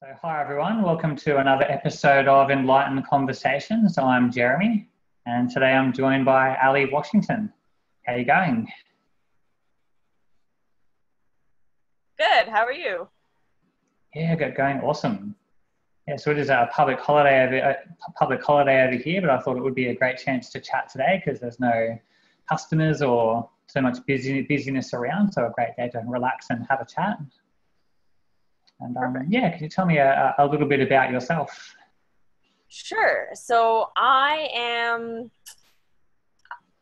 So hi everyone, welcome to another episode of Enlightened Conversations. I'm Jeremy and today I'm joined by Ali Washington. How are you going? Good, how are you? Yeah, going awesome. Yeah, so it is a public holiday over here, but I thought it would be a great chance to chat today because there's no customers or so much busyness around, so a great day to relax and have a chat. And yeah, can you tell me a little bit about yourself? Sure. So I am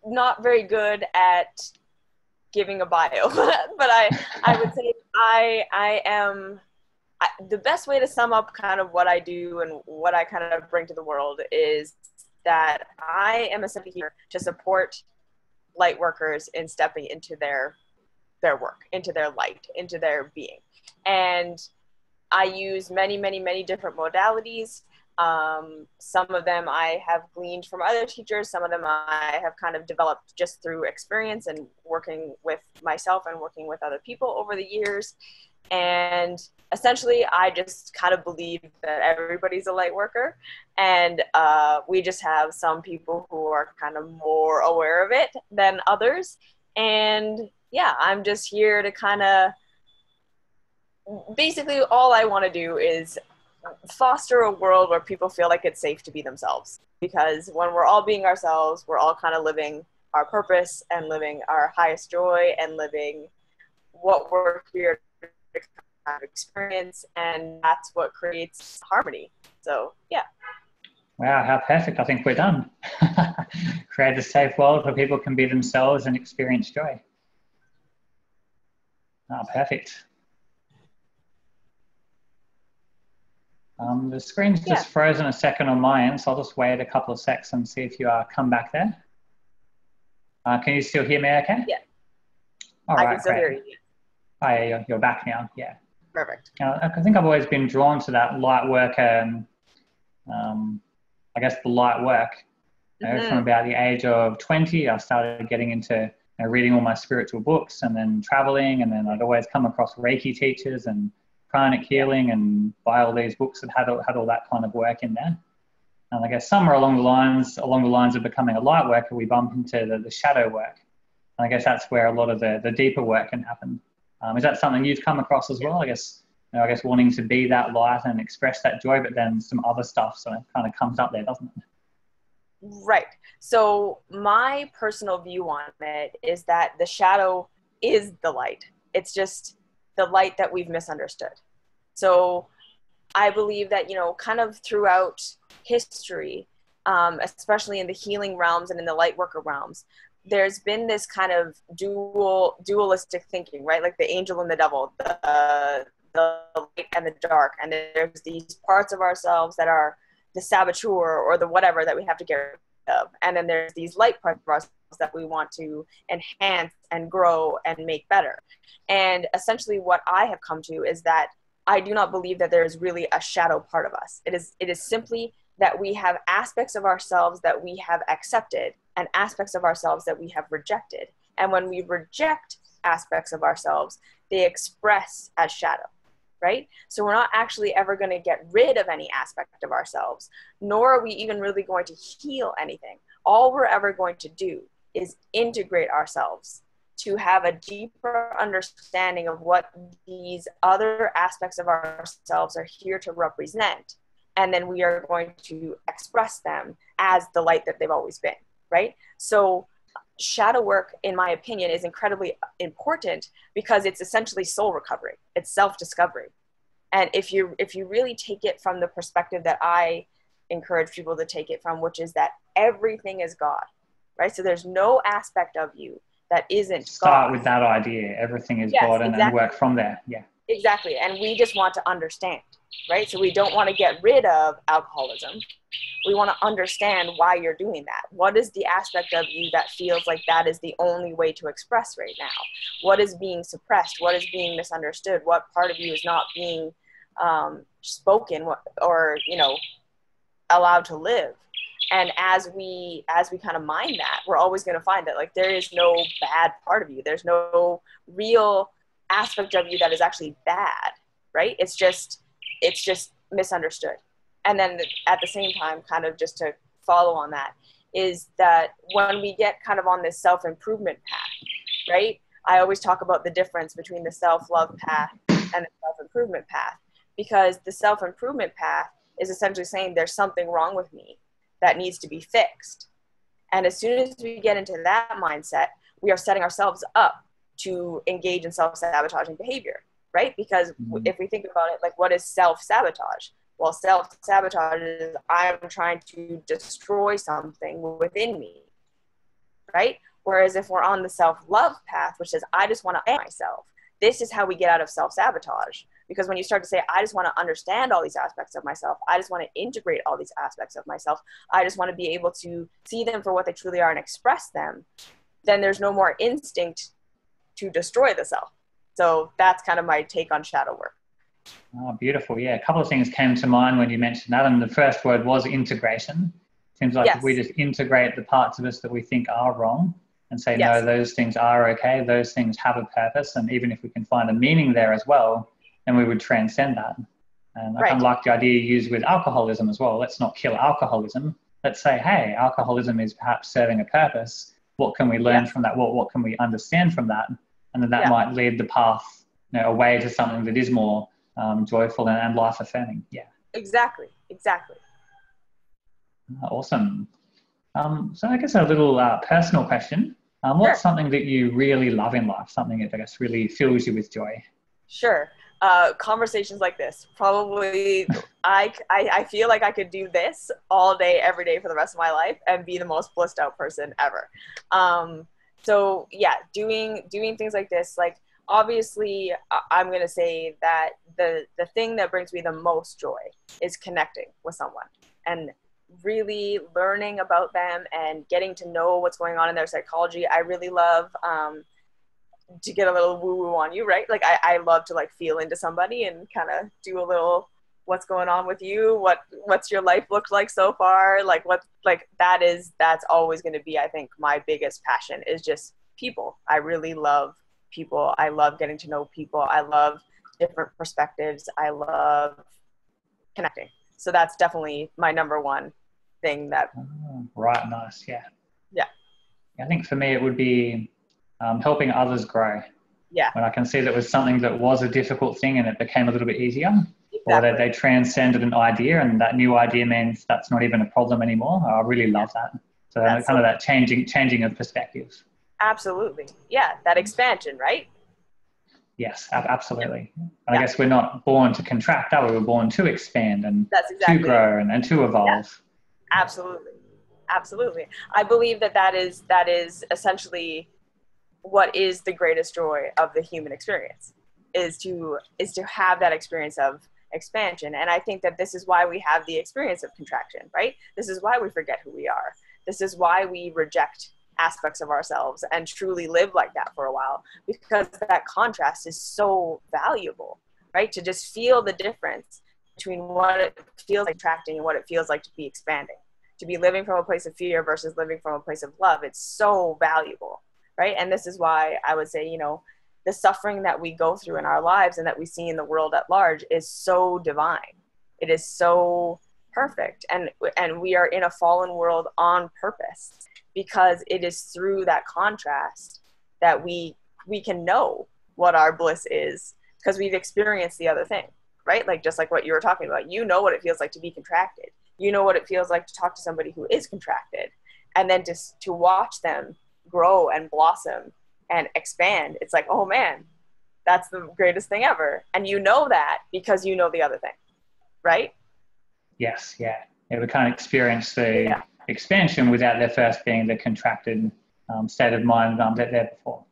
not very good at giving a bio, but I would say I am, the best way to sum up kind of what I do and what I kind of bring to the world is that I am essentially here to support light workers in stepping into their work, into their light, into their being. And I use many different modalities. Some of them I have gleaned from other teachers. Some of them I have kind of developed just through experience and working with myself and working with other people over the years. And essentially, I just kind of believe that everybody's a light worker. And we just have some people who are kind of more aware of it than others. And yeah, I'm just here to kind of, basically all I want to do is foster a world where people feel like it's safe to be themselves. Because when we're all being ourselves, we're all kind of living our purpose and living our highest joy and living what we're here to kind of experience. And that's what creates harmony. So, yeah. Wow, how perfect. I think we're done. Create a safe world where people can be themselves and experience joy. Oh, perfect. The screen's just frozen a second on my end, so I'll just wait a couple of seconds and see if you come back there. Can you still hear me okay? Yeah. All right, I can still hear you. Oh, yeah, you're back now, yeah. Perfect. I think I've always been drawn to that light work and I guess the light work. From about the age of 20, I started getting into reading all my spiritual books and then traveling, and then I'd always come across Reiki teachers and pranic healing and buy all these books that had all that kind of work in there. And I guess somewhere along the lines of becoming a light worker, we bump into the shadow work. And I guess that's where a lot of the deeper work can happen. Is that something you've come across as well? I guess wanting to be that light and express that joy, but then some other stuff sort of kind of comes up there, doesn't it? Right. So my personal view on it is that the shadow is the light. It's just the light that we've misunderstood. So I believe that, kind of throughout history, especially in the healing realms and in the light worker realms, there's been this kind of dualistic thinking, right? Like the angel and the devil, the light and the dark. And there's these parts of ourselves that are the saboteur or the whatever that we have to get rid of. And then there's these light parts of ourselves that we want to enhance and grow and make better. And essentially what I have come to is that I do not believe that there is really a shadow part of us. It is simply that we have aspects of ourselves that we have accepted and aspects of ourselves that we have rejected. And when we reject aspects of ourselves, they express as shadow, right? So we're not actually ever going to get rid of any aspect of ourselves, nor are we even really going to heal anything. All we're ever going to do is integrate ourselves to have a deeper understanding of what these other aspects of ourselves are here to represent. And then we are going to express them as the light that they've always been, right? So shadow work, in my opinion, is incredibly important because it's essentially soul recovery. It's self-discovery. And if you really take it from the perspective that I encourage people to take it from, which is that everything is God, right? So there's no aspect of you that isn't Start God. with that idea. Everything is Yes, God, and exactly. then work from there. Yeah. Exactly. And we just want to understand, right? So we don't want to get rid of alcoholism. We want to understand why you're doing that. What is the aspect of you that feels like that is the only way to express right now? What is being suppressed? What is being misunderstood? What part of you is not being spoken or, allowed to live? And as we kind of mine that, we're always going to find that like there is no bad part of you. There's no real aspect of you that is actually bad, right? It's just it's just misunderstood. And then at the same time, kind of just to follow on that, is that when we get kind of on this self-improvement path, right? I always talk about the difference between the self-love path and the self-improvement path, because the self-improvement path is essentially saying there's something wrong with me that needs to be fixed. And as soon as we get into that mindset, we are setting ourselves up to engage in self-sabotaging behavior, right? Because if we think about it, like, what is self-sabotage? Well, self-sabotage is I'm trying to destroy something within me, right? Whereas if we're on the self-love path, which says, I just want to love myself, this is how we get out of self-sabotage. Because when you start to say, I just want to understand all these aspects of myself, I just want to integrate all these aspects of myself, I just want to be able to see them for what they truly are and express them, then there's no more instinct to destroy the self. So that's kind of my take on shadow work. Oh, beautiful. Yeah, a couple of things came to mind when you mentioned that, and the first word was integration. Seems like if we just integrate the parts of us that we think are wrong and say, no, those things are okay, those things have a purpose, and even if we can find a meaning there as well, then we would transcend that. And I kind of like the idea you used with alcoholism as well. Let's not kill alcoholism. Let's say, hey, alcoholism is perhaps serving a purpose. What can we learn from that? What can we understand from that? And then that might lead the path, away to something that is more joyful and life affirming. Yeah. Exactly. Awesome. So I guess a little personal question. What's something that you really love in life? Something that I guess really fills you with joy? Sure. Conversations like this, probably I feel like I could do this all day, every day for the rest of my life and be the most blissed out person ever. So yeah, doing things like this, like, obviously I'm going to say that the thing that brings me the most joy is connecting with someone and really learning about them and getting to know what's going on in their psychology. I really love, to get a little woo-woo on you, right? Like I love to like feel into somebody and kind of do a little, what's going on with you? What's your life looked like so far? Like that's always going to be, I think, my biggest passion is just people. I really love people. I love getting to know people. I love different perspectives. I love connecting. So that's definitely my number one thing that. Right. Nice. Yeah. Yeah. I think for me, it would be helping others grow. Yeah. When I can see that was something that was a difficult thing and it became a little bit easier, exactly. Or that they transcended an idea and that new idea means that's not even a problem anymore. I really love that. So that's kind of that changing of perspectives. Absolutely. Yeah. That expansion, right? Yes, absolutely. And I guess we're not born to contract, are we? We're born to expand and to grow and to evolve. Yeah. Absolutely. I believe that is essentially what is the greatest joy of the human experience is to have that experience of expansion. And I think that this is why we have the experience of contraction, right? This is why we forget who we are. This is why we reject aspects of ourselves and truly live like that for a while, because that contrast is so valuable, right? To just feel the difference between what it feels like contracting and what it feels like to be expanding, to be living from a place of fear versus living from a place of love. It's so valuable, right? And this is why I would say, the suffering that we go through in our lives and that we see in the world at large is so divine. It is so perfect. And we are in a fallen world on purpose, because it is through that contrast that we can know what our bliss is, because we've experienced the other thing, right? Like, just like what you were talking about, what it feels like to be contracted. What it feels like to talk to somebody who is contracted, and then just to watch them grow and blossom and expand. It's like, oh man, that's the greatest thing ever. And that because the other thing, right? Yes. Yeah. We can't experience the expansion without there first being the contracted state of mind that there before.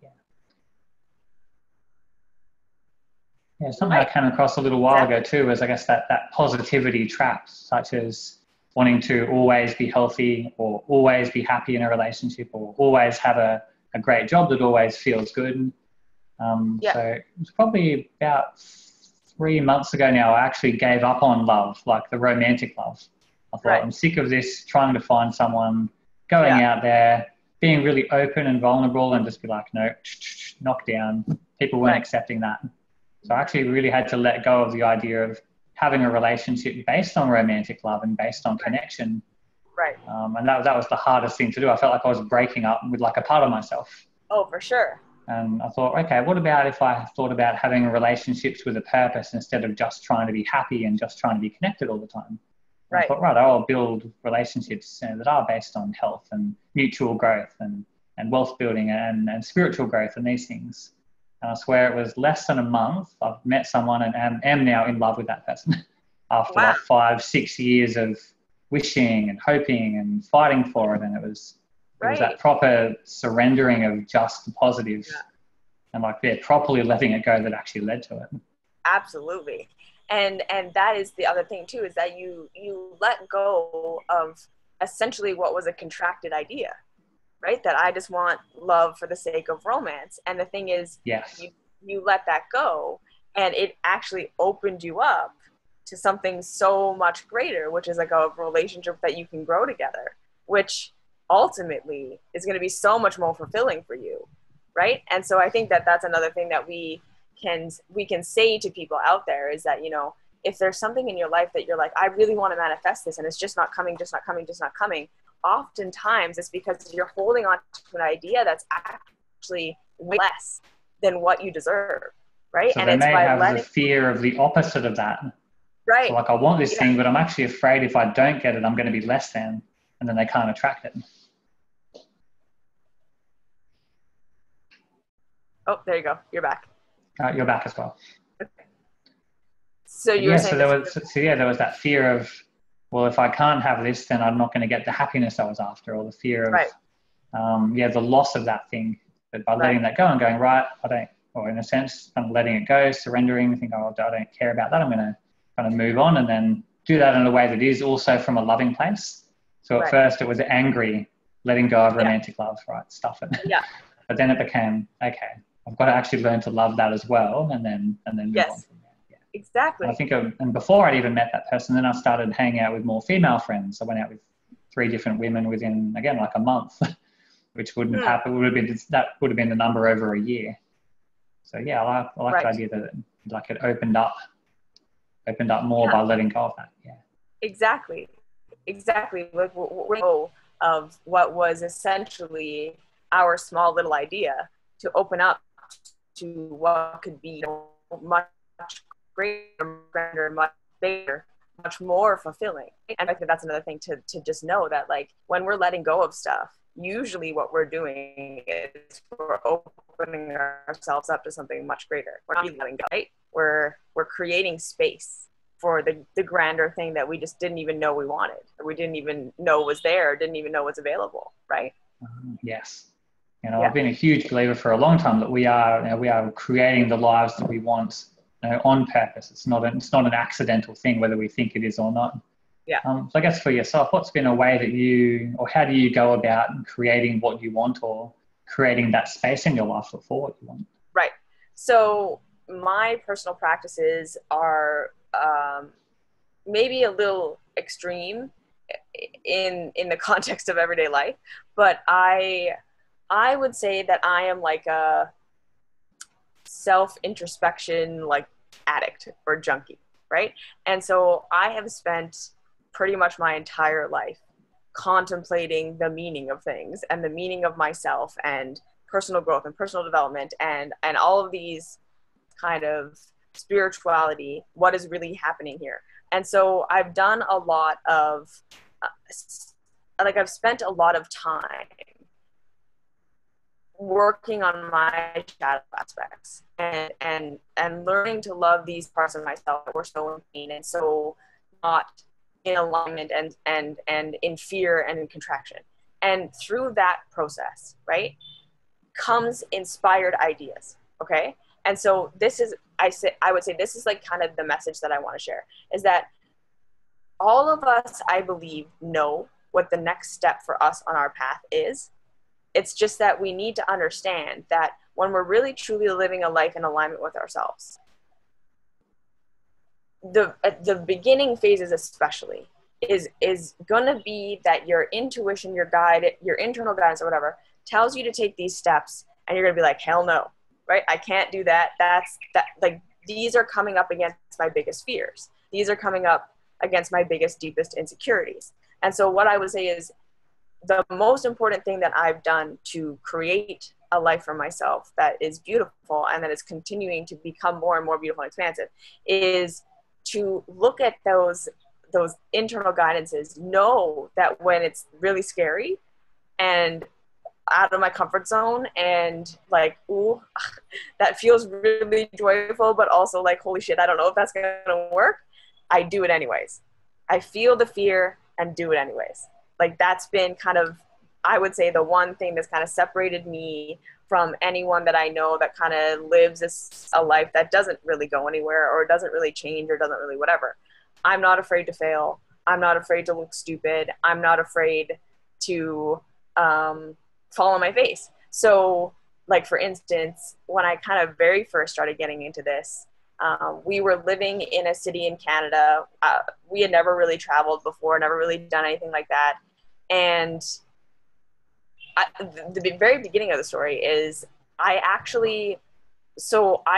Yeah, something I came across a little while ago too was, I guess, that positivity trap, such as wanting to always be healthy or always be happy in a relationship or always have a great job that always feels good. So it was probably about 3 months ago now, I actually gave up on love, like the romantic love. I thought, I'm sick of this, trying to find someone, going out there, being really open and vulnerable, and just be like, no, knock down. People weren't accepting that. So I actually really had to let go of the idea of having a relationship based on romantic love and based on connection. Right. And that was the hardest thing to do. I felt like I was breaking up with like a part of myself. Oh, for sure. And I thought, okay, what about if I thought about having relationships with a purpose instead of just trying to be happy and just trying to be connected all the time? Right. I thought, right, I'll build relationships that are based on health and mutual growth and wealth building and spiritual growth and these things. And I swear it was less than a month. I've met someone and am now in love with that person after like 5-6 years of wishing and hoping and fighting for it. And it was that proper surrendering of just the positive and like properly letting it go that actually led to it. Absolutely. And that is the other thing too, is that you let go of essentially what was a contracted idea, right? That I just want love for the sake of romance. And the thing is, you let that go, and it actually opened you up to something so much greater, which is like a relationship that you can grow together, which ultimately is going to be so much more fulfilling for you, right? And so I think that that's another thing that we can say to people out there is that, you know, if there's something in your life that you're like, I really want to manifest this and it's just not coming, oftentimes it's because you're holding on to an idea that's actually less than what you deserve, right? So and they it's may by have letting the fear of the opposite of that. Right. So like, I want this thing, but I'm actually afraid if I don't get it, I'm going to be less than, and then they can't attract it. Oh, there you go. You're back. You're back as well. Okay. So you were saying so there was that fear of, well, if I can't have this, then I'm not going to get the happiness I was after, or the fear of, the loss of that thing. But by letting that go and going, right, or in a sense, kind of letting it go, surrendering, think, oh, I don't care about that. I'm going to kind of move on, and then do that in a way that is also from a loving place. So at first it was angry, letting go of romantic love, right? Stuff it. Yeah. But then it became, okay, I've got to actually learn to love that as well, and then move on from there. Yeah. Exactly. And I think, and before I'd even met that person, then I started hanging out with more female friends. I went out with 3 different women within, again, like a month, which wouldn't have happened. That would have been the number over a year. So yeah, I like the idea that like it opened up more by letting go of that. Yeah. Exactly. Like we know of what was essentially our small little idea to open up to what could be much greater, grander, much bigger, much more fulfilling. And I think that's another thing to just know that, like, when we're letting go of stuff, usually what we're doing is we're opening ourselves up to something much greater. We're not letting go, right? We're creating space for the grander thing that we just didn't even know we wanted, or we didn't even know was there, or didn't even know was available, right? Yes. I've been a huge believer for a long time that we are creating the lives that we want, on purpose. It's not an accidental thing, whether we think it is or not. Yeah. So I guess for yourself, what's been a way that how do you go about creating what you want, or creating that space in your life for what you want? Right. So my personal practices are maybe a little extreme in the context of everyday life, but I would say that I am like a self-introspection, like, addict or junkie, right? And so I have spent pretty much my entire life contemplating the meaning of things and the meaning of myself and personal growth and personal development and all of these kind of spirituality, what is really happening here. And so I've done a lot of I've spent a lot of time working on my shadow aspects and learning to love these parts of myself that were so in pain and so not in alignment and in fear and in contraction. And through that process, right, comes inspired ideas. Okay. And so this is, I would say this is like kind of the message that I want to share, is that all of us, I believe, know what the next step for us on our path is. It's just that we need to understand that when we're really truly living a life in alignment with ourselves, the beginning phases especially is going to be that your intuition, your guide, your internal guidance or whatever tells you to take these steps, and you're going to be like, hell no, right? I can't do that. Like, these are coming up against my biggest fears. These are coming up against my biggest, deepest insecurities. And so what I would say is the most important thing that I've done to create a life for myself that is beautiful and that is continuing to become more and more beautiful and expansive is to look at those internal guidances, know that when it's really scary and out of my comfort zone and like, ooh, that feels really joyful, but also like, holy shit, I don't know if that's gonna work. I do it anyways. I feel the fear and do it anyways. Like that's been kind of, I would say, the one thing that's kind of separated me from anyone that I know that kind of lives a life that doesn't really go anywhere or doesn't really change or doesn't really whatever. I'm not afraid to fail. I'm not afraid to look stupid. I'm not afraid to fall on my face. So like, for instance, when I kind of very first started getting into this, we were living in a city in Canada. We had never really traveled before, never really done anything like that. And the very beginning of the story is I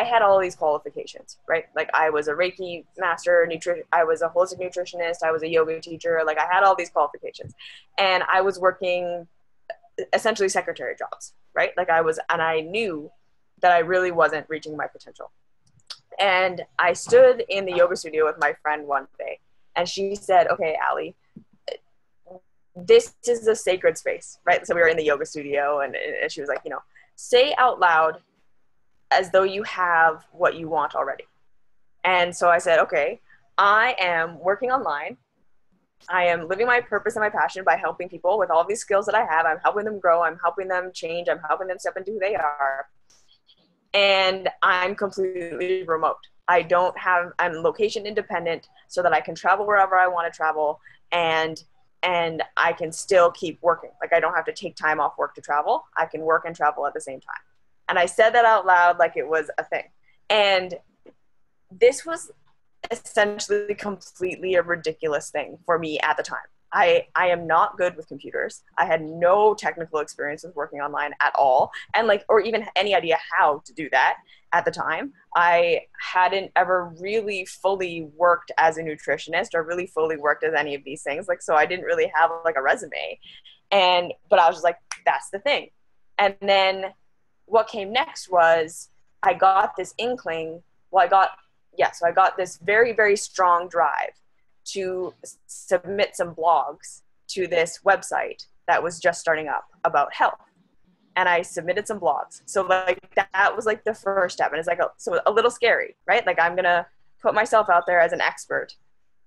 had all these qualifications, right? Like I was a Reiki Master, I was a holistic nutritionist, I was a yoga teacher. Like I had all these qualifications and I was working essentially secretary jobs, right? Like and I knew that I really wasn't reaching my potential. And I stood in the yoga studio with my friend one day and she said, okay, Allie, this is a sacred space, right? So we were in the yoga studio and she was like, say out loud as though you have what you want already. And so I said, okay, I am working online. I am living my purpose and my passion by helping people with all these skills that I have. I'm helping them grow. I'm helping them change. I'm helping them step into who they are. And I'm completely remote. I'm location independent so that I can travel wherever I want to travel and I can still keep working. Like I don't have to take time off work to travel. I can work and travel at the same time. And I said that out loud like it was a thing. And this was essentially completely a ridiculous thing for me at the time. I am not good with computers. I had no technical experience with working online at all. And or even any idea how to do that at the time. I hadn't ever really fully worked as a nutritionist or really fully worked as any of these things. So I didn't really have a resume. But I was just like, that's the thing. And then what came next was I got this inkling. So I got this very, very strong drive to submit some blogs to this website that was just starting up about health. And I submitted some blogs. So that was the first step. And it's a little scary, right? Like I'm going to put myself out there as an expert,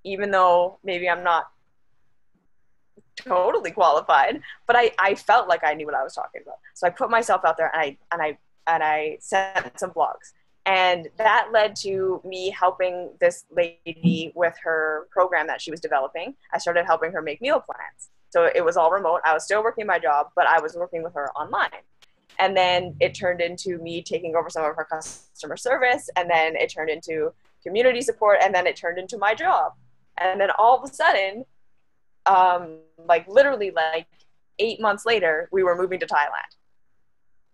even though maybe I'm not totally qualified, but I felt like I knew what I was talking about. So I put myself out there and I sent some blogs. And that led to me helping this lady with her program that she was developing. I started helping her make meal plans. So it was all remote. I was still working my job, but I was working with her online. And then it turned into me taking over some of her customer service. And then it turned into community support. And then it turned into my job. And then all of a sudden, literally 8 months later, we were moving to Thailand.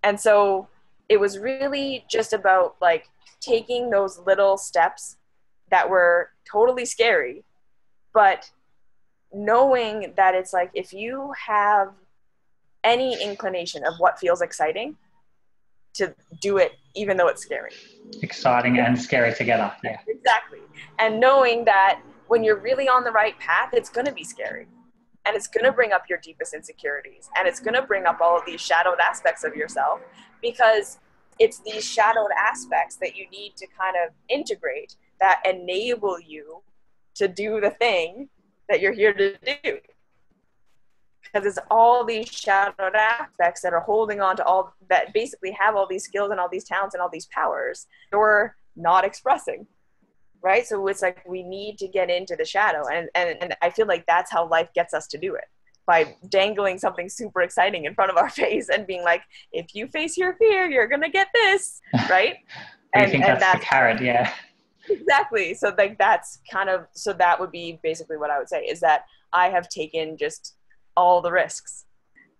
And so it was really just about taking those little steps that were totally scary, but knowing that it's if you have any inclination of what feels exciting, to do it even though it's scary. Exciting and scary together. Yeah. Exactly. And knowing that when you're really on the right path, it's going to be scary. And it's going to bring up your deepest insecurities. And it's going to bring up all of these shadowed aspects of yourself, because it's these shadowed aspects that you need to kind of integrate that enable you to do the thing that you're here to do. Because it's all these shadowed aspects that are holding on to all that basically have all these skills and all these talents and all these powers you're not expressing. Right? So it's we need to get into the shadow. And I feel like that's how life gets us to do it, by dangling something super exciting in front of our face and being if you face your fear, you're going to get this. Right? I think that's the carrot. Yeah. Exactly. So that's so that would be basically what I would say, is that I have taken just all the risks.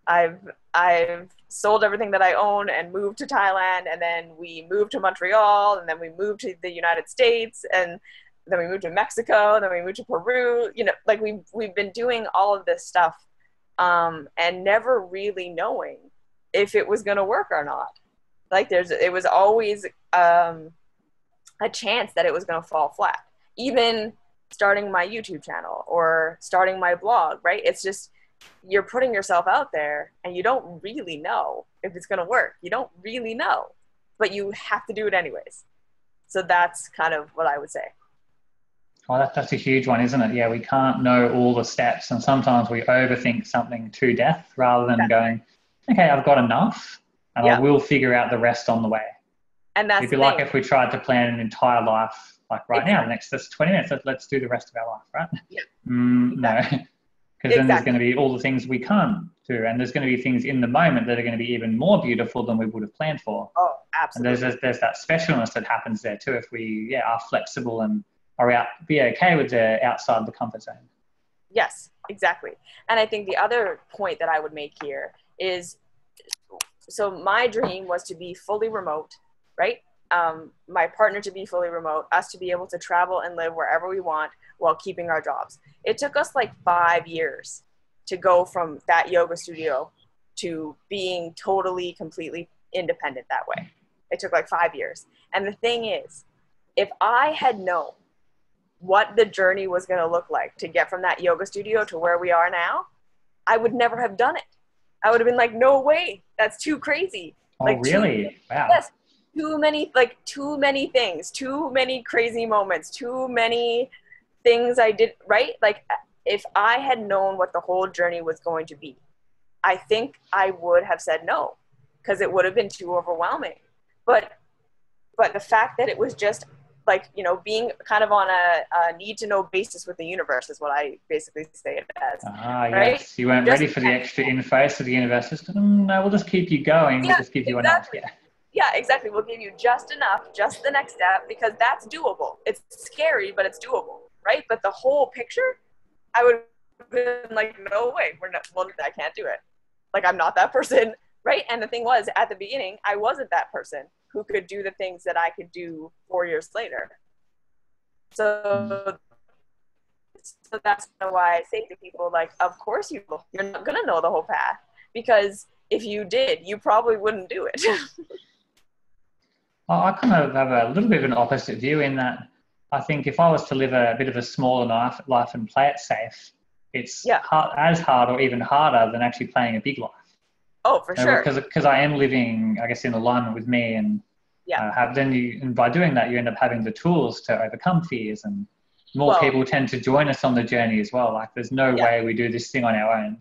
I've sold everything that I own and moved to Thailand, and then we moved to Montreal, and then we moved to the United States, and then we moved to Mexico, and then we moved to Peru. You know, like we've been doing all of this stuff, and never really knowing if it was going to work or not. Like it was always a chance that it was going to fall flat. Even starting my YouTube channel or starting my blog, right? It's just, you're putting yourself out there and you don't really know if it's going to work. You don't really know, but you have to do it anyways. So that's kind of what I would say. Oh, that's a huge one, isn't it? Yeah, we can't know all the steps, and sometimes we overthink something to death rather than going, okay, I've got enough and I will figure out the rest on the way. And that's it'd be like if we tried to plan an entire life, like right now, the next 20 minutes, let's do the rest of our life, right? Yeah. No, because then there's going to be all the things we can't do, and there's going to be things in the moment that are going to be even more beautiful than we would have planned for. Oh, absolutely. And there's that specialness that happens there too if we are flexible and be okay with the outside the comfort zone. Yes, exactly. And I think the other point that I would make here is, so my dream was to be fully remote, right? My partner to be fully remote, us to be able to travel and live wherever we want while keeping our jobs. It took us like 5 years to go from that yoga studio to being totally, completely independent that way. It took like 5 years. And the thing is, if I had known what the journey was going to look like to get from that yoga studio to where we are now, I would never have done it. I would have been like, no way, that's too crazy. Oh, like, really? Wow. Yes. Too many things, too many crazy moments, too many things I did, right? Like, if I had known what the whole journey was going to be, I think I would have said no, because it would have been too overwhelming. But the fact that it was just like, you know, being kind of on a need to know basis with the universe is what I basically say it as. Right? Yes. You weren't ready for the extra info, so the universe just, no, we'll just keep you going. We'll just give you enough. Yeah, exactly. We'll give you just enough, just the next step, because that's doable. It's scary, but it's doable, right? But the whole picture, I would have been like, no way, I can't do it. Like, I'm not that person, right? And the thing was, at the beginning, I wasn't that person who could do the things that I could do 4 years later. So that's why I say to people, like, of course you're not going to know the whole path, because if you did, you probably wouldn't do it. I kind of have a little bit of an opposite view in that I think if I was to live a bit of a smaller life and play it safe, it's as hard or even harder than actually playing a big life. Oh, for sure. Because I am living, I guess, in alignment with me, and and by doing that, you end up having the tools to overcome fears, and more people tend to join us on the journey as well. Like, there's no way we do this thing on our own.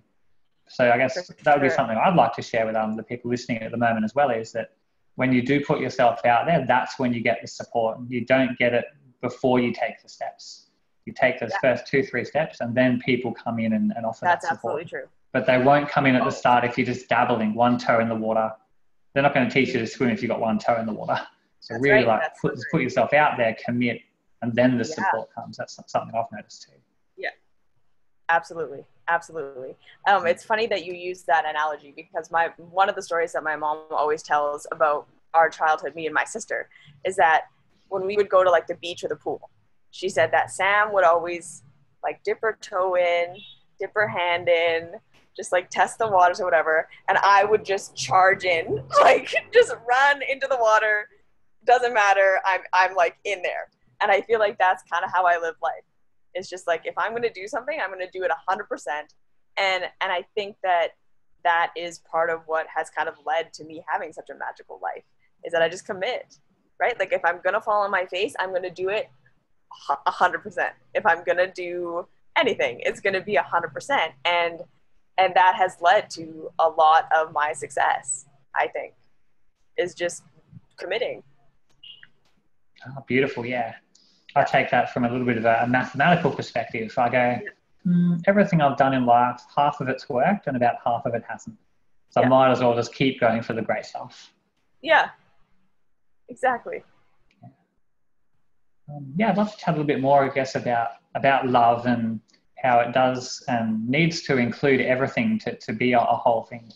So I guess that would be something I'd like to share with the people listening at the moment as well, is that when you do put yourself out there, that's when you get the support. You don't get it before you take the steps. You take those first 2-3 steps, and then people come in and offer that support. That's absolutely true. But they won't come in at the start if you're just dabbling, one toe in the water. They're not going to teach you to swim if you've got one toe in the water. So really, put yourself out there, commit, and then the support comes. That's something I've noticed too. Yeah, absolutely. Absolutely. It's funny that you use that analogy, because one of the stories that my mom always tells about our childhood, me and my sister, is that when we would go to like the beach or the pool, she said that Sam would always like dip her toe in, dip her hand in, just like test the waters or whatever, and I would just charge in, like just run into the water. Doesn't matter. I'm like in there, and I feel like that's kind of how I live life. It's just like, if I'm going to do something, I'm going to do it 100%. And I think that is part of what has kind of led to me having such a magical life, is that I just commit, right? Like, if I'm going to fall on my face, I'm going to do it 100%. If I'm going to do anything, it's going to be 100%. And that has led to a lot of my success, I think, is just committing. Oh, beautiful. Yeah. I take that from a little bit of a mathematical perspective. I go, everything I've done in life, half of it's worked and about half of it hasn't. So I might as well just keep going for the great stuff. Yeah, exactly. I'd love to chat a little bit more, I guess, about love and how it does and needs to include everything to be a whole thing.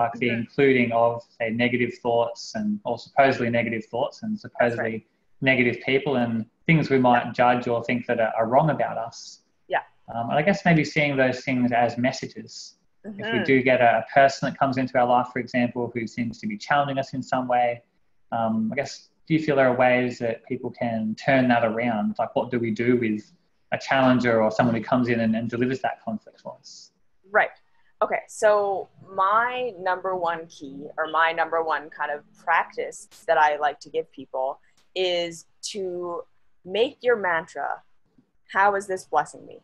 like the including of, say, negative thoughts or supposedly negative thoughts and supposedly negative people and things we might judge or think that are wrong about us. Yeah. And I guess maybe seeing those things as messages. If we do get a person that comes into our life, for example, who seems to be challenging us in some way, I guess, do you feel there are ways that people can turn that around? Like, what do we do with a challenger or someone who comes in and delivers that conflict for us? Right. Okay. So my number one key, or my number one kind of practice that I like to give people, is to make your mantra, how is this blessing me?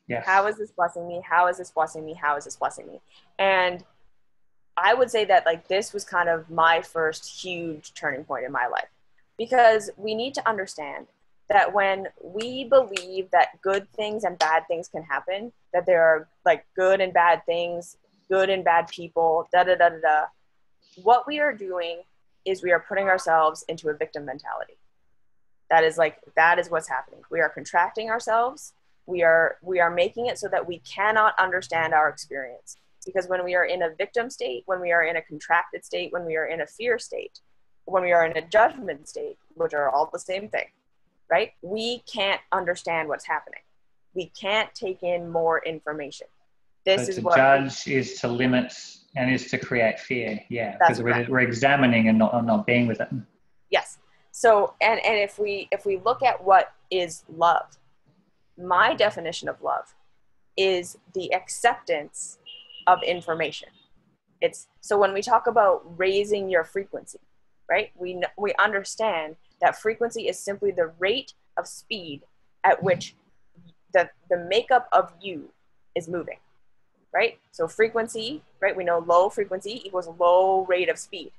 Yes. How is this blessing me? How is this blessing me? How is this blessing me? And I would say that like this was kind of my first huge turning point in my life, because we need to understand that when we believe that good things and bad things can happen, that there are like good and bad things, good and bad people, what we are doing is we are putting ourselves into a victim mentality. That is what's happening. We are contracting ourselves. We are making it so that we cannot understand our experience. Because when we are in a victim state, when we are in a contracted state, when we are in a fear state, when we are in a judgment state, which are all the same thing, right? We can't understand what's happening. We can't take in more information. So to judge is to limit and is to create fear. Yeah, because we're examining and not being with it. Yes. So, and if we look at what is love, my definition of love is the acceptance of information. So when we talk about raising your frequency, right? We understand that frequency is simply the rate of speed at which the makeup of you is moving, right? So frequency, right? We know low frequency equals low rate of speed.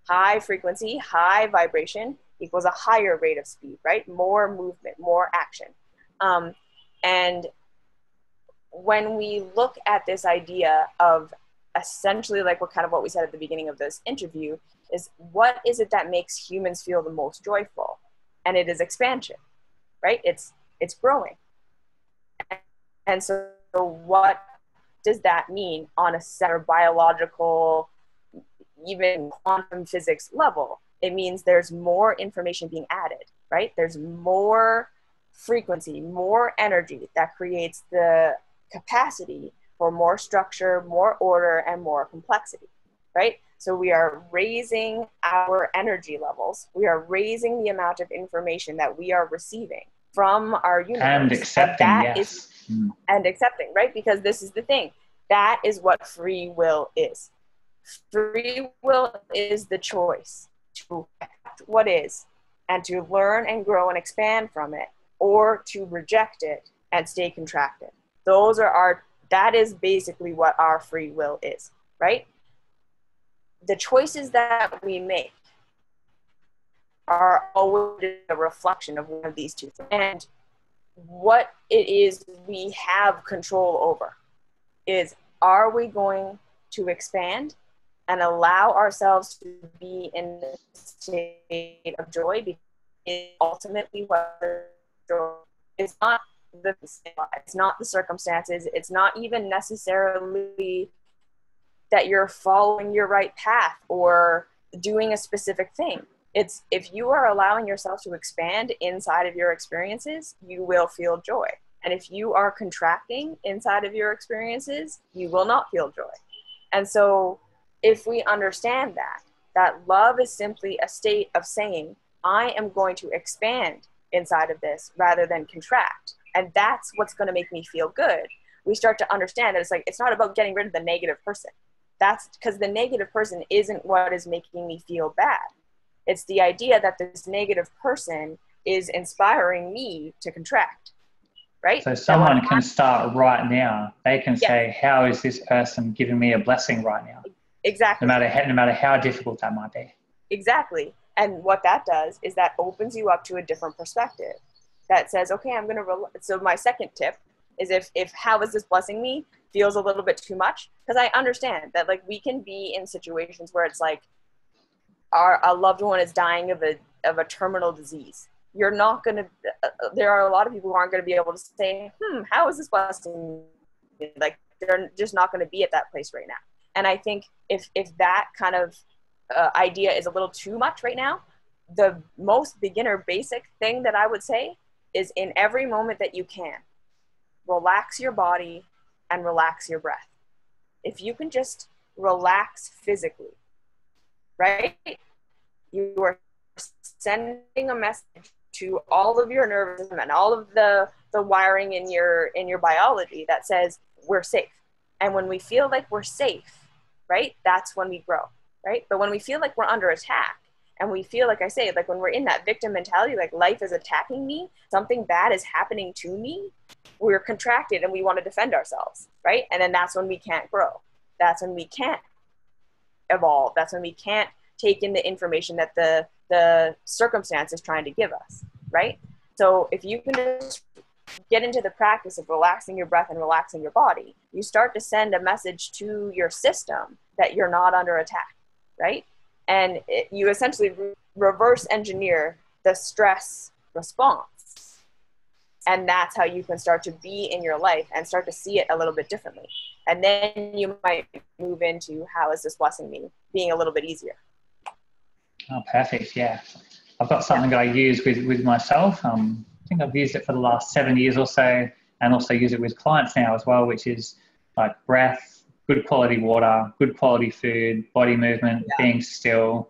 High frequency, high vibration equals a higher rate of speed, right? More movement, more action. And when we look at this idea of essentially like what we said at the beginning of this interview is, what is it that makes humans feel the most joyful? And it is expansion, right? It's growing. And so what does that mean on a set of biological, even quantum physics level? It means there's more information being added, right? There's more frequency, more energy that creates the capacity for more structure, more order, and more complexity, right? So we are raising our energy levels. We are raising the amount of information that we are receiving from our universe. And accepting, and accepting, right? Because this is the thing. That is what free will is. Free will is the choice to accept what is and to learn and grow and expand from it, or to reject it and stay contracted. That is basically what our free will is, right? The choices that we make are always a reflection of one of these two things. And what it is we have control over is, are we going to expand and allow ourselves to be in a state of joy? Because ultimately what joy is not it's not the circumstances. It's not even necessarily that you're following your right path or doing a specific thing. It's if you are allowing yourself to expand inside of your experiences, you will feel joy. And if you are contracting inside of your experiences, you will not feel joy. And so if we understand that love is simply a state of saying, I am going to expand inside of this rather than contract. And that's what's going to make me feel good. We start to understand that it's not about getting rid of the negative person. That's because the negative person isn't what is making me feel bad. It's the idea that this negative person is inspiring me to contract, right? So someone can start right now. They can say, how is this person giving me a blessing right now? Exactly. No matter how difficult that might be. Exactly. And what that does is that opens you up to a different perspective that says, okay, I'm going to, so my second tip is if how is this blessing me feels a little bit too much, because I understand that like we can be in situations where it's like a loved one is dying of a terminal disease. You're not going to, there are a lot of people who aren't going to be able to say, how is this blessing me? Like they're just not going to be at that place right now. And I think if that kind of idea is a little too much right now, the most beginner basic thing that I would say is, in every moment that you can, relax your body and relax your breath. If you can just relax physically, right? You are sending a message to all of your nervous system and all of the wiring in your biology that says we're safe. And when we feel like we're safe, right, that's when we grow, right? But when we feel like we're under attack, and we feel, like I say, like when we're in that victim mentality, like life is attacking me, something bad is happening to me, we're contracted and we want to defend ourselves, right? And then that's when we can't grow. That's when we can't evolve. That's when we can't take in the information that the circumstance is trying to give us, right? So if you can just get into the practice of relaxing your breath and relaxing your body, you start to send a message to your system that you're not under attack, right? And you essentially reverse engineer the stress response. And that's how you can start to be in your life and start to see it a little bit differently. And then you might move into, how is this blessing me, being a little bit easier. Oh, perfect. Yeah. I've got something that I use with myself. I think I've used it for the last 7 years or so, and also use it with clients now as well, which is like breath, good quality water, good quality food, body movement, being still,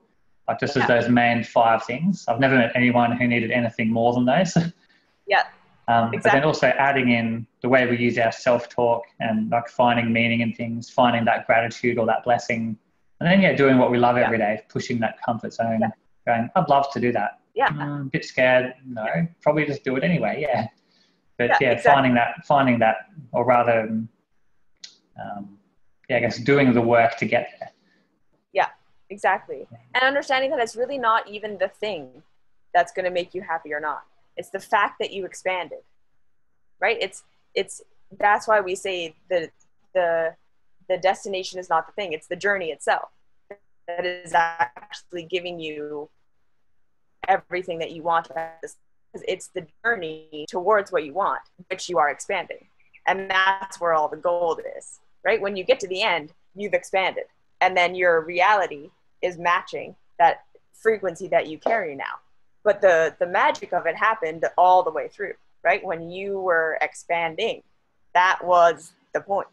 like just as those main 5 things. I've never met anyone who needed anything more than those. Yeah. Exactly. But then also adding in the way we use our self-talk and like finding meaning in things, finding that gratitude or that blessing. And then, doing what we love every day, pushing that comfort zone, going, I'd love to do that. A bit scared. No, probably just do it anyway. Yeah. But exactly. finding that, or rather, I guess doing the work to get there. Yeah, exactly. And understanding that it's really not even the thing that's going to make you happy or not. It's the fact that you expanded, right? That's why we say the destination is not the thing. It's the journey itself that is actually giving you everything that you want. It's the journey towards what you want, which you are expanding. And that's where all the gold is, right? When you get to the end, you've expanded. And then your reality is matching that frequency that you carry now. But the magic of it happened all the way through, right? When you were expanding, that was the point,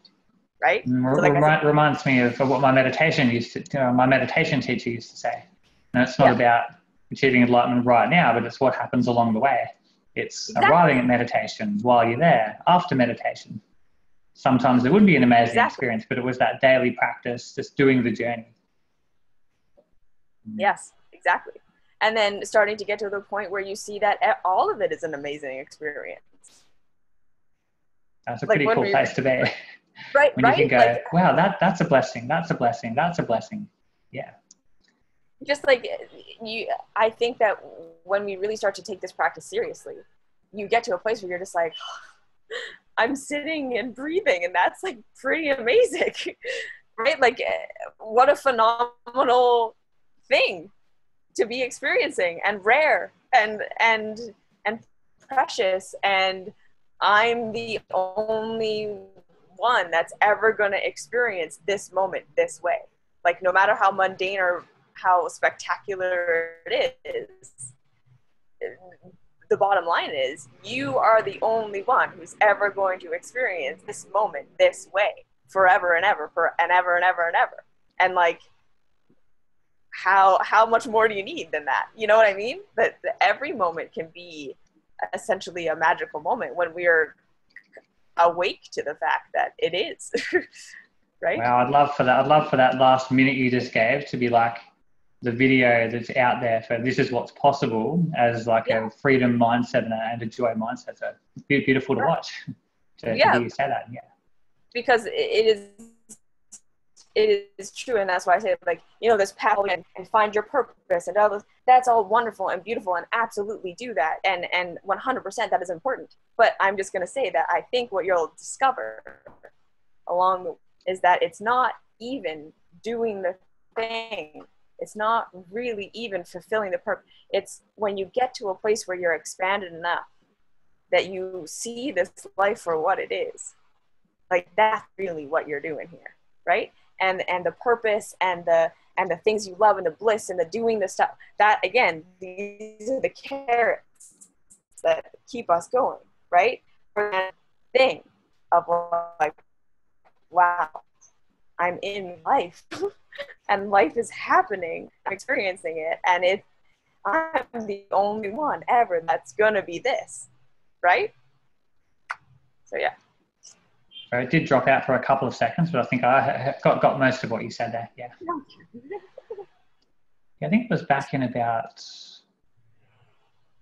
right? Reminds me of what my meditation teacher used to say. And it's not about achieving enlightenment right now, but it's what happens along the way. It's arriving at meditation, while you're there, after meditation. Sometimes it would be an amazing experience, but it was that daily practice, just doing the journey. Yes, exactly. And then starting to get to the point where you see that all of it is an amazing experience. That's a pretty cool place to be. Right, when you can go, wow, that's a blessing, that's a blessing, that's a blessing. Yeah. Just like I think that when we really start to take this practice seriously, you get to a place where you're just like, I'm sitting and breathing, and that's like pretty amazing, right? Like, what a phenomenal thing to be experiencing, and rare, and precious, and I'm the only one that's ever going to experience this moment this way. Like, no matter how mundane or how spectacular it is, the bottom line is you are the only one who's ever going to experience this moment this way forever and ever, and ever and ever and ever. And like, how much more do you need than that? You know what I mean? That every moment can be essentially a magical moment when we are awake to the fact that it is. Right? Wow, I'd love for that last minute you just gave to be like the video that's out there for this is what's possible as like a freedom mindset and a joy mindset. So it's beautiful to watch, to hear you say that. Yeah. Because it is true. And that's why I say, like, this path and find your purpose and all this, that's all wonderful and beautiful, and absolutely do that. And 100% that is important. But I'm just going to say that I think what you'll discover along the way is that it's not even doing the thing. It's not really even fulfilling the purpose. It's when you get to a place where you're expanded enough that you see this life for what it is. Like, that's really what you're doing here, right? and the purpose and the things you love and the bliss and the doing the stuff, that again, these are the carrots that keep us going, right? For that thing of like, wow, I'm in life and life is happening, I'm experiencing it, and I'm the only one ever that's gonna be this, right? So yeah. It did drop out for a couple of seconds, but I think I got most of what you said there. Yeah. I think it was back in about,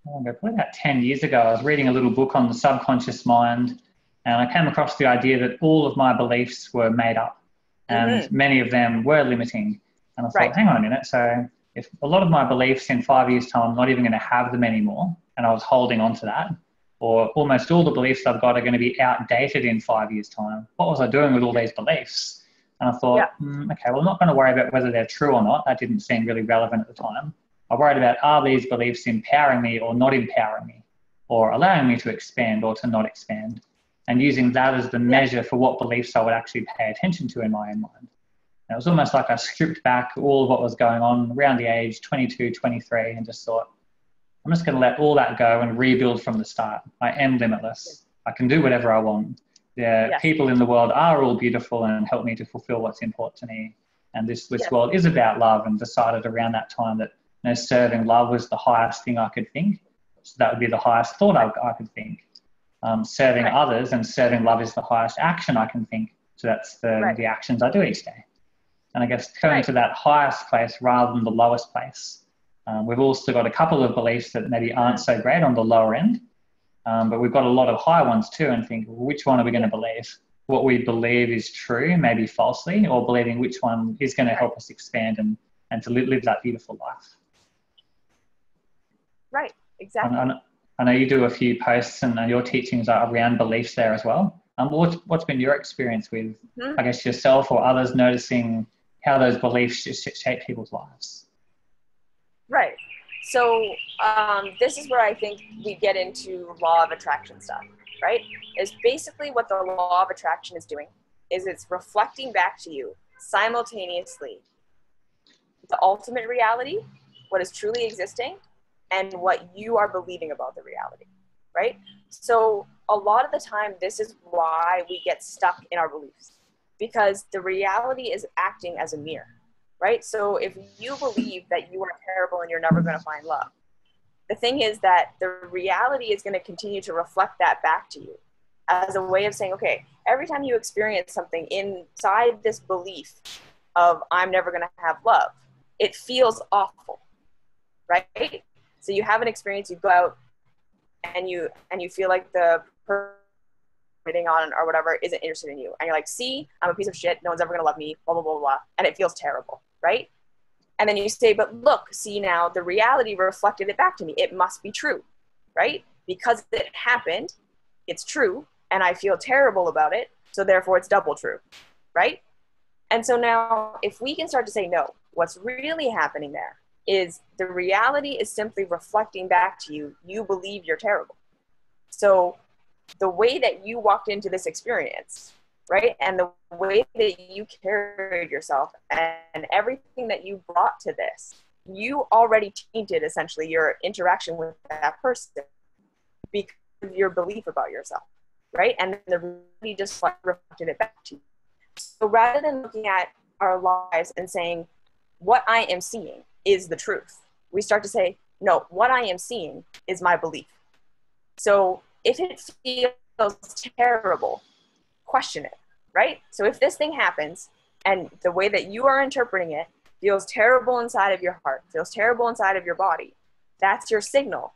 probably about 10 years ago. I was reading a little book on the subconscious mind, and I came across the idea that all of my beliefs were made up, and many of them were limiting. And I thought, hang on a minute. So if a lot of my beliefs in 5 years' time, I'm not even going to have them anymore, and I was holding on to that, or almost all the beliefs I've got are going to be outdated in 5 years' time. What was I doing with all these beliefs? And I thought, okay, well, I'm not going to worry about whether they're true or not. That didn't seem really relevant at the time. I worried about, are these beliefs empowering me or not empowering me, or allowing me to expand or to not expand, and using that as the measure for what beliefs I would actually pay attention to in my own mind. And it was almost like I stripped back all of what was going on around the age 22, 23, and just thought, I'm just going to let all that go and rebuild from the start. I am limitless. I can do whatever I want. The people in the world are all beautiful and help me to fulfill what's important to me. And this world is about love, and decided around that time that serving love was the highest thing I could think. So that would be the highest thought I could think. Serving others and serving love is the highest action I can think. So that's the actions I do each day. And I guess going to that highest place rather than the lowest place. We've also got a couple of beliefs that maybe aren't so great on the lower end, but we've got a lot of high ones too, and think, well, which one are we going to believe? What we believe is true, maybe falsely, or believing which one is going to help us expand and to live that beautiful life. Right, exactly. I know you do a few posts and your teachings are around beliefs there as well. What's been your experience with, I guess, yourself or others noticing how those beliefs shape people's lives? Right. So this is where I think we get into law of attraction stuff, right? Is basically what the law of attraction is doing is it's reflecting back to you simultaneously the ultimate reality, what is truly existing, and what you are believing about the reality, right? So a lot of the time, this is why we get stuck in our beliefs, because the reality is acting as a mirror. Right? So if you believe that you are terrible and you're never going to find love, the thing is that the reality is going to continue to reflect that back to you as a way of saying, okay, every time you experience something inside this belief of I'm never going to have love, it feels awful, right? So you have an experience, you go out and you feel like the person on or whatever isn't interested in you. And you're like, see, I'm a piece of shit. No one's ever going to love me, blah, blah, blah, blah. And it feels terrible. Right? And then you say, but look, see now the reality reflected it back to me. It must be true, right? Because it happened, it's true, and I feel terrible about it, so therefore it's double true, right? And so now if we can start to say, no, what's really happening there is the reality is simply reflecting back to you, you believe you're terrible. So the way that you walked into this experience, right? And the way that you carried yourself and everything that you brought to this, you already tainted essentially your interaction with that person because of your belief about yourself, right? And the reality just reflected it back to you. So rather than looking at our lives and saying, what I am seeing is the truth, we start to say, no, what I am seeing is my belief. So if it feels terrible, question it, right? So if this thing happens and the way that you are interpreting it feels terrible inside of your heart, feels terrible inside of your body, that's your signal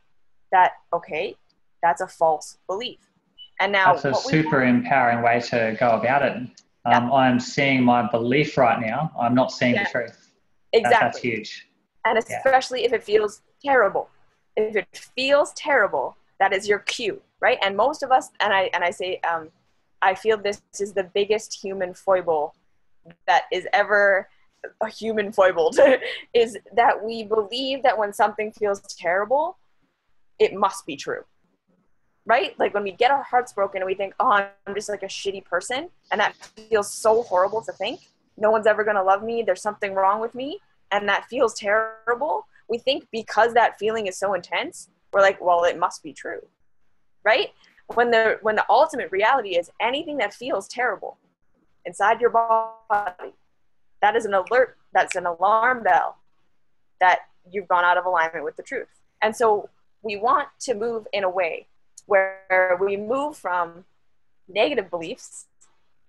that, okay, that's a false belief. And now that's a super empowering way to go about it. I'm seeing my belief right now. I'm not seeing the truth. Exactly. That's huge. And especially if it feels terrible. If it feels terrible, that is your cue, right? And most of us, and I say, I feel this is the biggest human foible that is ever a human foibled, is that we believe that when something feels terrible, it must be true, right? Like when we get our hearts broken and we think, oh, I'm just like a shitty person, and that feels so horrible to think, no one's ever going to love me, there's something wrong with me, and that feels terrible, we think because that feeling is so intense, we're like, well, it must be true, right? When the ultimate reality is anything that feels terrible inside your body, that is an alert, that's an alarm bell that you've gone out of alignment with the truth. And so we want to move in a way where we move from negative beliefs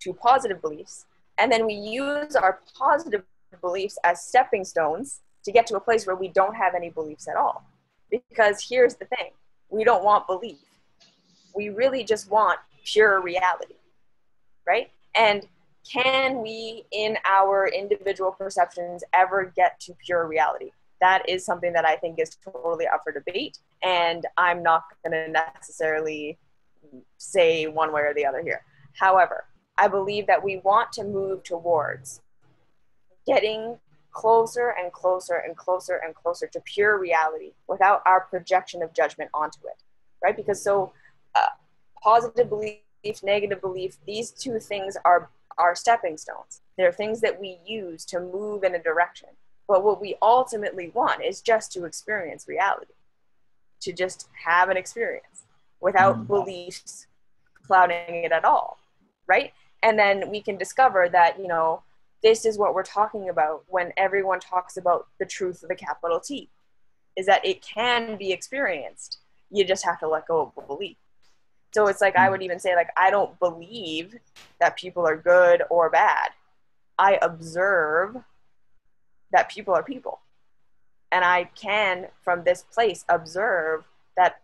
to positive beliefs, and then we use our positive beliefs as stepping stones to get to a place where we don't have any beliefs at all. Because here's the thing, we don't want belief. We really just want pure reality, right? And can we, in our individual perceptions, ever get to pure reality? That is something that I think is totally up for debate, and I'm not going to necessarily say one way or the other here. However, I believe that we want to move towards getting closer and closer and closer and closer to pure reality without our projection of judgment onto it, right? Because positive belief, negative belief, these two things are stepping stones. They're things that we use to move in a direction. But what we ultimately want is just to experience reality, to just have an experience without beliefs clouding it at all, right? And then we can discover that, you know, this is what we're talking about when everyone talks about the truth of the capital T, is that it can be experienced. You just have to let go of belief. So it's like, I would even say, like, I don't believe that people are good or bad. I observe that people are people. And I can, from this place, observe that,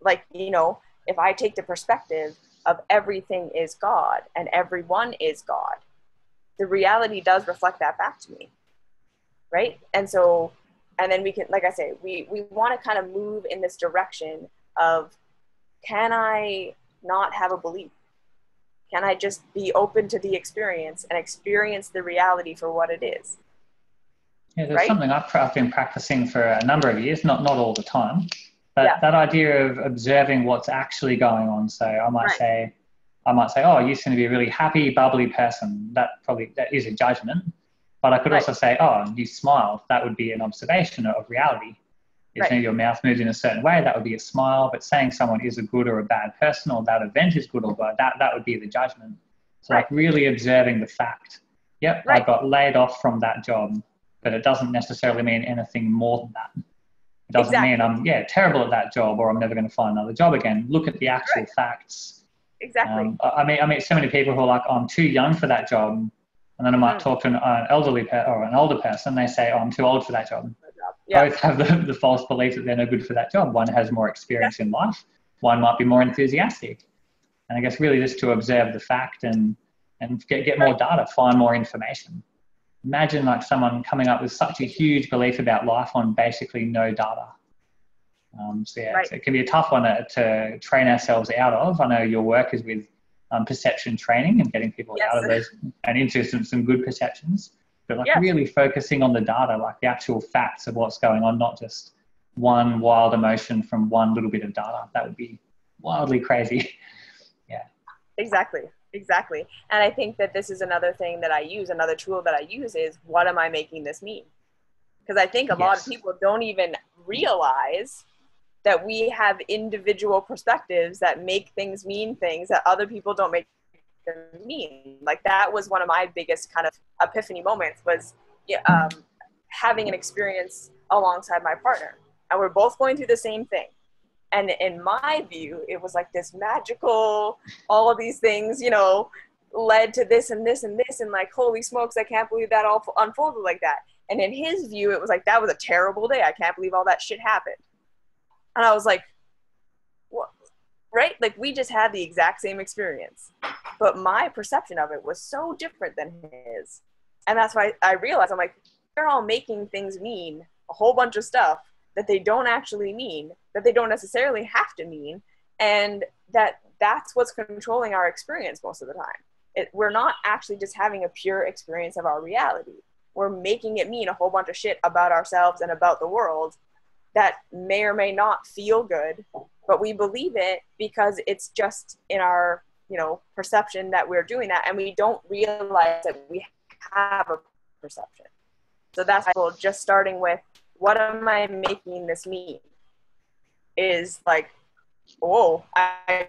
like, you know, if I take the perspective of everything is God and everyone is God, the reality does reflect that back to me, right? And so, and then we can, like I say, we want to kind of move in this direction of, can I not have a belief? Can I just be open to the experience and experience the reality for what it is? Yeah, there's right? something I've been practicing for a number of years, not all the time, but that idea of observing what's actually going on. So I might say, oh, you seem to be a really happy, bubbly person. That is a judgment. But I could also say, oh, you smiled. That would be an observation of reality. If your mouth moves in a certain way, that would be a smile. But saying someone is a good or a bad person, or that event is good or bad, that would be the judgment. So like really observing the fact. Yep, I got laid off from that job, but it doesn't necessarily mean anything more than that. It doesn't mean I'm terrible at that job or I'm never going to find another job again. Look at the actual facts. Exactly. I mean, so many people who are like, oh, I'm too young for that job. And then I might talk to an elderly or an older person. They say, oh, I'm too old for that job. Both have the false belief that they're no good for that job. One has more experience in life. One might be more enthusiastic. And I guess really just to observe the fact and get more data, find more information. Imagine like someone coming up with such a huge belief about life on basically no data. It can be a tough one to train ourselves out of. I know your work is with perception training and getting people out of those and into some good perceptions. But like really focusing on the data, like the actual facts of what's going on, not just one wild emotion from one little bit of data. That would be wildly crazy. Exactly. And I think that this is another thing that I use, another tool that I use is, what am I making this mean? Because I think a lot of people don't even realize that we have individual perspectives that make things mean things that other people don't make them mean. Like that was one of my biggest kind of epiphany moments, was having an experience alongside my partner. And we're both going through the same thing. And in my view, it was like this magical, all of these things, you know, led to this and this and this. And like, holy smokes, I can't believe that all unfolded like that. And in his view, it was like, that was a terrible day. I can't believe all that shit happened. And I was like, what? Right? Like we just had the exact same experience. But my perception of it was so different than his. And that's why I realized, I'm like, they're all making things mean a whole bunch of stuff that they don't actually mean, that they don't necessarily have to mean, and that's what's controlling our experience most of the time. We're not actually just having a pure experience of our reality. We're making it mean a whole bunch of shit about ourselves and about the world that may or may not feel good, but we believe it because it's just in our, you know, perception that we're doing that, and we don't realize that we have a perception. So that's why just starting with, what am I making this mean? Is like, oh, I'm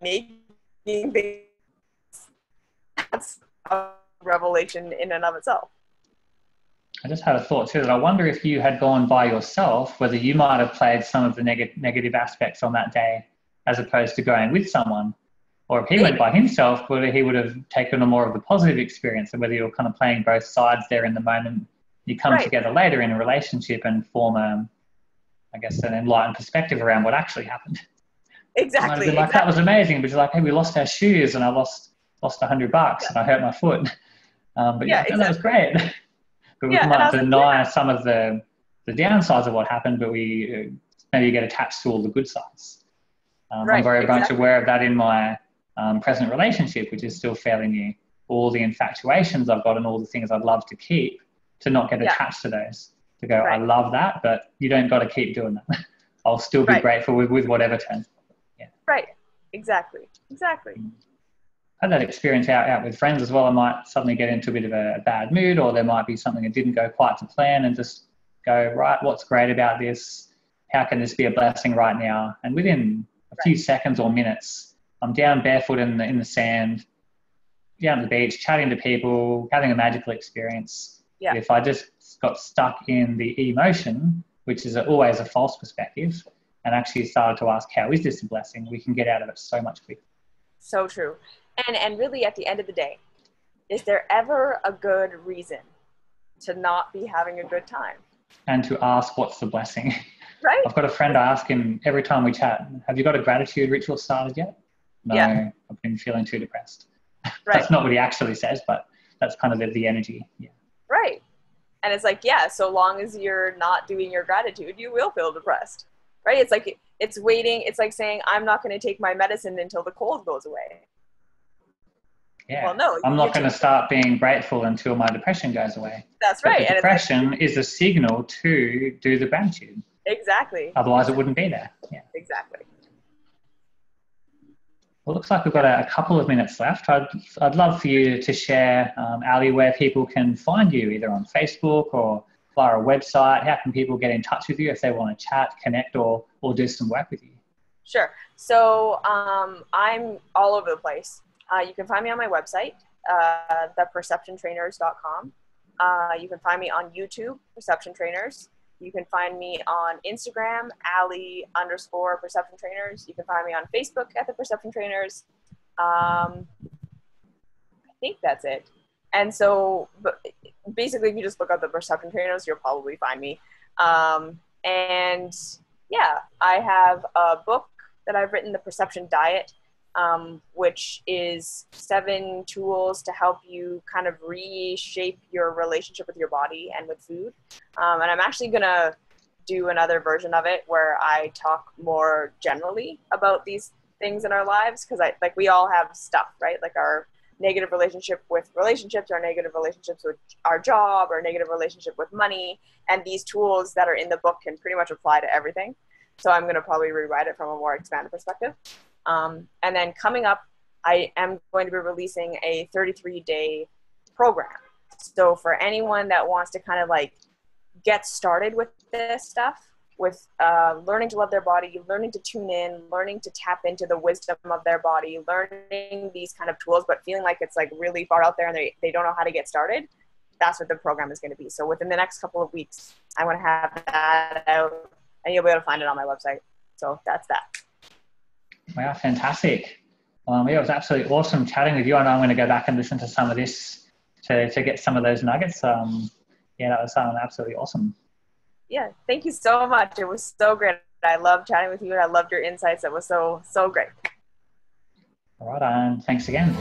making things. That's a revelation in and of itself. I just had a thought too, that I wonder if you had gone by yourself, whether you might have played some of the negative aspects on that day as opposed to going with someone. Or if he went by himself, whether he would have taken a more of the positive experience, and whether you're kind of playing both sides there in the moment. You come together later in a relationship and form, I guess, an enlightened perspective around what actually happened. Exactly. Might have been like, that was amazing, but you're like, hey, we lost our shoes and I lost $100 and I hurt my foot. But that was great. But we might deny some of the downsides of what happened, but we maybe get attached to all the good sides. I'm very much aware of that in my present relationship, which is still fairly new. All the infatuations I've got and all the things I'd love to keep, to not get attached to those. To go, I love that, but you don't got to keep doing that. I'll still be grateful with whatever turns. Yeah. Right. Exactly. I had that experience out with friends as well. I might suddenly get into a bit of a bad mood, or there might be something that didn't go quite to plan, and just go, right, what's great about this? How can this be a blessing right now? And within a few seconds or minutes, I'm down barefoot in the sand, down at the beach, chatting to people, having a magical experience. Yeah. If I just got stuck in the emotion, which is always a false perspective, and actually started to ask, how is this a blessing? We can get out of it so much quicker. So true. And really, at the end of the day, is there ever a good reason to not be having a good time? And to ask, what's the blessing? Right. I've got a friend, I ask him every time we chat, have you got a gratitude ritual started yet? No, I've been feeling too depressed. That's not what he actually says, but that's kind of the energy. Yeah. Right. And it's like, so long as you're not doing your gratitude, you will feel depressed. Right. It's like, it's waiting. It's like saying, I'm not going to take my medicine until the cold goes away. Yeah. Well, no. I'm not going to start being grateful until my depression goes away. That's right. The depression is a signal to do the gratitude. Exactly. Otherwise it wouldn't be there. Yeah. Exactly. Well, it looks like we've got a couple of minutes left. I'd love for you to share, Ali, where people can find you, either on Facebook or via a website. How can people get in touch with you if they want to chat, connect, or do some work with you? Sure. So I'm all over the place. You can find me on my website, theperceptiontrainers.com. You can find me on YouTube, Perception Trainers. You can find me on Instagram, Ali_Perception Trainers. You can find me on Facebook at the Perception Trainers. I think that's it. And so basically, if you just look up the Perception Trainers, you'll probably find me. And yeah, I have a book that I've written, The Perception Diet, which is 7 tools to help you kind of reshape your relationship with your body and with food. And I'm actually going to do another version of it where I talk more generally about these things in our lives, because we all have stuff, right? Like our negative relationship with relationships, our negative relationships with our job, our negative relationship with money, and these tools that are in the book can pretty much apply to everything. So I'm going to probably rewrite it from a more expanded perspective. And then coming up, I am going to be releasing a 33-day program. So for anyone that wants to kind of like get started with this stuff, with learning to love their body, learning to tune in, learning to tap into the wisdom of their body, learning these kind of tools, but feeling like it's like really far out there and they don't know how to get started, that's what the program is going to be. So within the next couple of weeks, I want to have that out, and you'll be able to find it on my website. So that's that. Wow, fantastic. It was absolutely awesome chatting with you. I know I'm going to go back and listen to some of this to get some of those nuggets. That was absolutely awesome. Yeah, thank you so much. It was so great. I loved chatting with you, and I loved your insights. It was so great. All right, and thanks again.